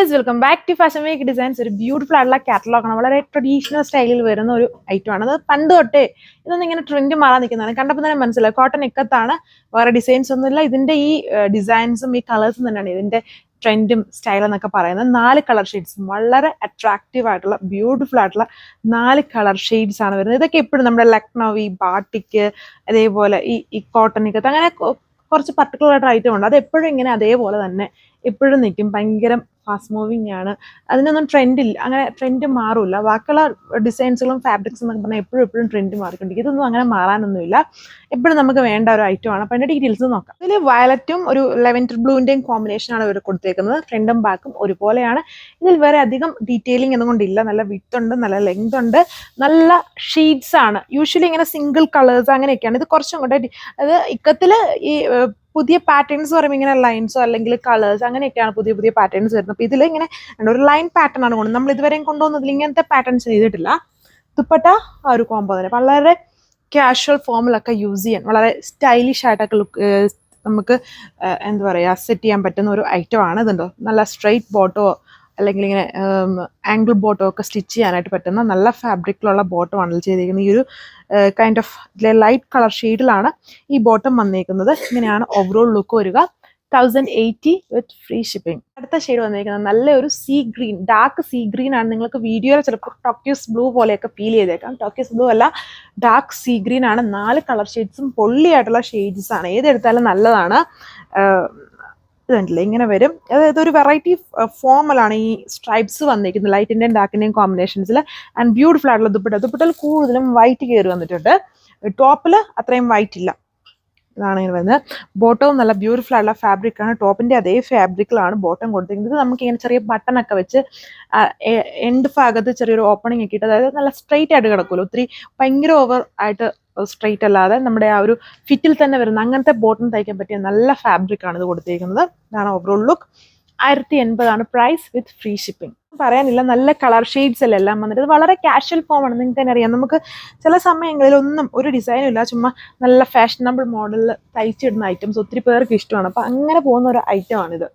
Guys welcome back to fashion week designs. ഒരു beautiful ആയിട്ടുള്ള കാറ്റലോഗാണ്. വളരെ ട്രഡീഷണൽ സ്റ്റൈലിൽ വരുന്ന ഒരു ഐറ്റമാണ്. അത് പണ്ട് തൊട്ടേ ഇതൊന്നും ഇങ്ങനെ ട്രെൻഡ് മാറാൻ നിൽക്കുന്നതാണ്. കണ്ടപ്പോൾ തന്നെ മനസ്സിലായി കോട്ടൺ ഇക്കത്താണ്, വേറെ ഡിസൈൻസ് ഒന്നുമില്ല. ഇതിന്റെ ഈ ഡിസൈൻസും ഈ കളേഴ്സും തന്നെയാണ് ഇതിന്റെ ട്രെൻഡും സ്റ്റൈലും എന്നൊക്കെ പറയുന്നത്. 4 കളർ ഷെയ്ഡ്സ്, വളരെ അട്രാക്റ്റീവ് ആയിട്ടുള്ള ബ്യൂട്ടിഫുൾ ആയിട്ടുള്ള 4 കളർ ഷെയ്ഡ്സ് ആണ് വരുന്നത്. ഇതൊക്കെ എപ്പോഴും നമ്മുടെ ലക്നൗവി, ബാട്ടിക്ക്, അതേപോലെ ഈ കോട്ടൺ ഇക്കത്ത്, അങ്ങനെ കുറച്ച് പർട്ടിക്കുലർ ആയിട്ട് ഐറ്റം ഉണ്ട്. അത് എപ്പോഴും ഇങ്ങനെ അതേപോലെ തന്നെ എപ്പോഴും നിൽക്കും. ഭയങ്കര ഫാസ്റ്റ് മൂവിങ് ആണ്. അതിനൊന്നും ട്രെൻഡില്ല, അങ്ങനെ ട്രെൻഡ് മാറില്ല. ബാക്കിയുള്ള ഡിസൈൻസുകളും ഫാബ്രിക്സും എന്നൊക്കെ പറഞ്ഞാൽ എപ്പോഴും ട്രെൻഡ് മാറിക്കൊണ്ടിരിക്കും. ഇതൊന്നും അങ്ങനെ മാറാനൊന്നുമില്ല, എപ്പോഴും നമുക്ക് വേണ്ട ഒരു ഐറ്റം ആണ്. അപ്പോൾ അതിൻ്റെ ഡീറ്റെയിൽസ് നോക്കാം. ഇതിൽ വയലറ്റും ഒരു ലെവൻഡർ ബ്ലൂവിൻ്റെയും കോമ്പിനേഷനാണ് ഇവർ കൊടുത്തേക്കുന്നത്. ഫ്രണ്ടും ബാക്കും ഒരുപോലെയാണ്. ഇതിൽ വേറെ അധികം ഡീറ്റെയിലിംഗ് ഒന്നുകൊണ്ടില്ല. നല്ല വിഡ്ത്ത് ഉണ്ട്, നല്ല ലെങ്ത് ഉണ്ട്, നല്ല ഷെയ്ഡ്സ് ആണ്. യൂഷ്വലി ഇങ്ങനെ സിംഗിൾ കളേഴ്സ് അങ്ങനെയൊക്കെയാണ്. ഇത് കുറച്ചും കൂടെ അത് ഇക്കത്തിൽ ഈ പുതിയ പാറ്റേൺസ് പറയുമ്പോൾ ഇങ്ങനെ ലൈൻസോ അല്ലെങ്കിൽ കളേഴ്സ് അങ്ങനെയൊക്കെയാണ് പുതിയ പാറ്റേൺസ് വരുന്നത്. അപ്പോൾ ഇതിൽ ഇങ്ങനെ ഒരു ലൈൻ പാറ്റേൺ ആണ് കൊണ്ടുവന്നത്. നമ്മൾ ഇതുവരെയും കൊണ്ടുവന്നതിൽ ഇങ്ങനത്തെ പാറ്റേൺസ് ചെയ്തിട്ടില്ല. ദുപ്പട്ട ആ ഒരു കോംബോ തന്നെ വളരെ കാഷ്വൽ ഫോമിലൊക്കെ യൂസ് ചെയ്യാൻ വളരെ സ്റ്റൈലിഷ് ആയിട്ടൊക്കെ നമുക്ക് എന്താ പറയുക സെറ്റ് ചെയ്യാൻ പറ്റുന്ന ഒരു ഐറ്റം ആണ്. ഇതുണ്ടോ, നല്ല സ്ട്രെയിറ്റ് ബോട്ടോ അല്ലെങ്കിൽ ഇങ്ങനെ ആംഗിൾ ബോട്ടോ ഒക്കെ സ്റ്റിച്ച് ചെയ്യാനായിട്ട് പറ്റുന്ന നല്ല ഫാബ്രിക്കിലുള്ള ബോട്ടം ആണ് ചെയ്തിരിക്കുന്നത്. ഈ ഒരു കൈൻഡ് ഓഫ് ലൈറ്റ് കളർ ഷെയ്ഡിലാണ് ഈ ബോട്ടം വന്നിരിക്കുന്നത്. ഇങ്ങനെയാണ് ഓവറോൾ ലുക്ക് വരിക. 1080 വിത്ത് ഫ്രീ ഷിപ്പിംഗ്. അടുത്ത ഷെയ്ഡ് വന്നിരിക്കുന്നത് നല്ലൊരു see green, dark see green ആണ്. നിങ്ങൾക്ക് വീഡിയോയിൽ ചിലപ്പോൾ ടോക്യൂസ് ബ്ലൂ പോലെയൊക്കെ ഫീൽ ചെയ്തേക്കാം. ടോക്യൂസ് ബ്ലൂ അല്ല, ഡാർക്ക് സീ ഗ്രീൻ ആണ്. 4 കളർ ഷെയ്ഡ്സും പൊള്ളിയായിട്ടുള്ള ഷെയ്ഡ്സ് ആണ്. ഏതെടുത്താലും നല്ലതാണ്. ഇതുണ്ടല്ലേ, ഇങ്ങനെ വരും. അതായത് ഒരു വെറൈറ്റി ഫോമലാണ് ഈ സ്ട്രൈപ്സ് വന്നിരിക്കുന്നത്, ലൈറ്റിൻ്റെയും ഡാർക്കിൻ്റെയും കോമ്പിനേഷൻസിൽ. ആൻഡ് ബ്യൂട്ടിഫുൾ ആയിട്ടുള്ള ദുപ്പട്ടയിൽ കൂടുതലും വൈറ്റ് കയറി വന്നിട്ടുണ്ട്. ടോപ്പിൽ അത്രയും വൈറ്റ് ഇല്ല. ഇതാണ് ഇങ്ങനെ വരുന്നത്. ബോട്ടവും നല്ല ബ്യൂട്ടിഫുൾ ആയിട്ടുള്ള ഫാബ്രിക് ആണ്. ടോപ്പിന്റെ അതേ ഫാബ്രിക്കിലാണ് ബോട്ടം കൊടുത്തിരിക്കുന്നത്. നമുക്ക് ഇങ്ങനെ ചെറിയ ബട്ടൺ ഒക്കെ വെച്ച് എൻഡ് ഭാഗത്ത് ചെറിയൊരു ഓപ്പണിംഗ് ഒക്കെ ഇട്ട്, അതായത് നല്ല സ്ട്രെയിറ്റ് ആയിട്ട് കിടക്കുമല്ലോ, ഒത്തിരി ഭയങ്കര ഓവർ ആയിട്ട് സ്ട്രെയിറ്റ് അല്ലാതെ നമ്മുടെ ആ ഒരു ഫിറ്റിൽ തന്നെ വരുന്ന അങ്ങനത്തെ ബോട്ടം തയ്ക്കാൻ പറ്റിയ നല്ല ഫാബ്രിക് ആണ് ഇത് കൊടുത്തിരിക്കുന്നത്. ഇതാണ് ഓവറോൾ ലുക്ക്. 1080 ആണ് പ്രൈസ് വിത്ത് ഫ്രീ ഷിപ്പിംഗ്. പറയാനില്ല, നല്ല കളർ ഷെയ്ഡ്സ് അല്ല എല്ലാം വന്നിട്ട്. ഇത് വളരെ കാഷ്വൽ ഫോമാണ്. നിങ്ങൾക്ക് തന്നെ അറിയാം, നമുക്ക് ചില സമയങ്ങളിൽ ഒന്നും ഒരു ഡിസൈനും ഇല്ല, ചുമ്മാ നല്ല ഫാഷനബിൾ മോഡലിൽ തയ്ച്ചിടുന്ന ഐറ്റംസ് ഒത്തിരി പേർക്ക് ഇഷ്ടമാണ്. അപ്പം അങ്ങനെ പോകുന്ന ഒരു ഐറ്റമാണിത്.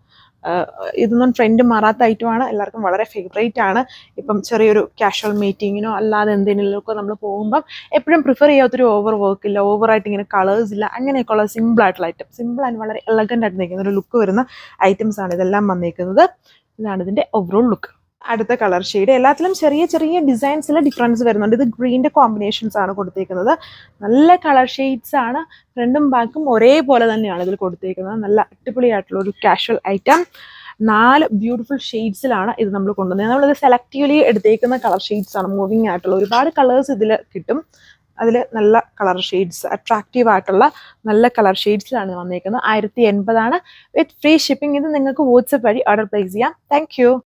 ഇതൊന്നും ട്രെൻഡ് മാറാത്ത ഐറ്റമാണ്, എല്ലാവർക്കും വളരെ ഫേവറേറ്റ് ആണ്. ഇപ്പം ചെറിയൊരു കാഷ്വൽ മീറ്റിങ്ങിനോ അല്ലാതെ എന്തെങ്കിലുമൊക്കെ നമ്മൾ പോകുമ്പം എപ്പോഴും പ്രിഫർ ചെയ്യാത്തൊരു ഓവർ വർക്ക് ഇല്ല, ഓവറായിട്ട് ഇങ്ങനെ കളേഴ്സ് ഇല്ല, അങ്ങനെയൊക്കെയുള്ള സിമ്പിൾ ആയിട്ടുള്ള ഐറ്റം, സിമ്പിൾ ആൻഡ് വളരെ എലഗൻ്റ് ആയിട്ട് നിൽക്കുന്ന ഒരു ലുക്ക് വരുന്ന ഐറ്റംസ് ആണ് ഇതെല്ലാം വന്നിരിക്കുന്നത്. ഇതാണ് ഇതിൻ്റെ ഓവറോൾ ലുക്ക്. അടുത്ത കളർ ഷെയ്ഡ് എല്ലാത്തിലും ചെറിയ ഡിസൈൻസിൽ ഡിഫറൻസ് വരുന്നുണ്ട്. ഇത് ഗ്രീൻ്റെ കോമ്പിനേഷൻസ് ആണ് കൊടുത്തിരിക്കുന്നത്. നല്ല കളർ ഷെയ്ഡ്സ് ആണ്. ഫ്രണ്ടും ബാക്കും ഒരേപോലെ തന്നെയാണ് ഇതിൽ കൊടുത്തിരിക്കുന്നത്. നല്ല അടിപൊളിയായിട്ടുള്ള ഒരു കാഷ്വൽ ഐറ്റം. 4 ബ്യൂട്ടിഫുൾ ഷെയ്ഡ്സിലാണ് ഇത് നമ്മൾ കൊണ്ടുവന്നത്. നമ്മളിത് സെലക്റ്റീവ്ലി എടുത്തേക്കുന്ന കളർ ഷെയ്ഡ്സ് ആണ്. മൂവിങ് ആയിട്ടുള്ള ഒരുപാട് കളേഴ്സ് ഇതിൽ കിട്ടും. അതിൽ നല്ല കളർ ഷെയ്ഡ്സ്, അട്രാക്റ്റീവ് ആയിട്ടുള്ള നല്ല കളർ ഷെയ്ഡ്സിലാണ് വന്നിരിക്കുന്നത്. 1080 ആണ് വിത്ത് ഫ്രീ ഷിപ്പിംഗ്. ഇത് നിങ്ങൾക്ക് വാട്സ്ആപ്പ് വഴി ഓർഡർ പ്ലേസ് ചെയ്യാം. താങ്ക്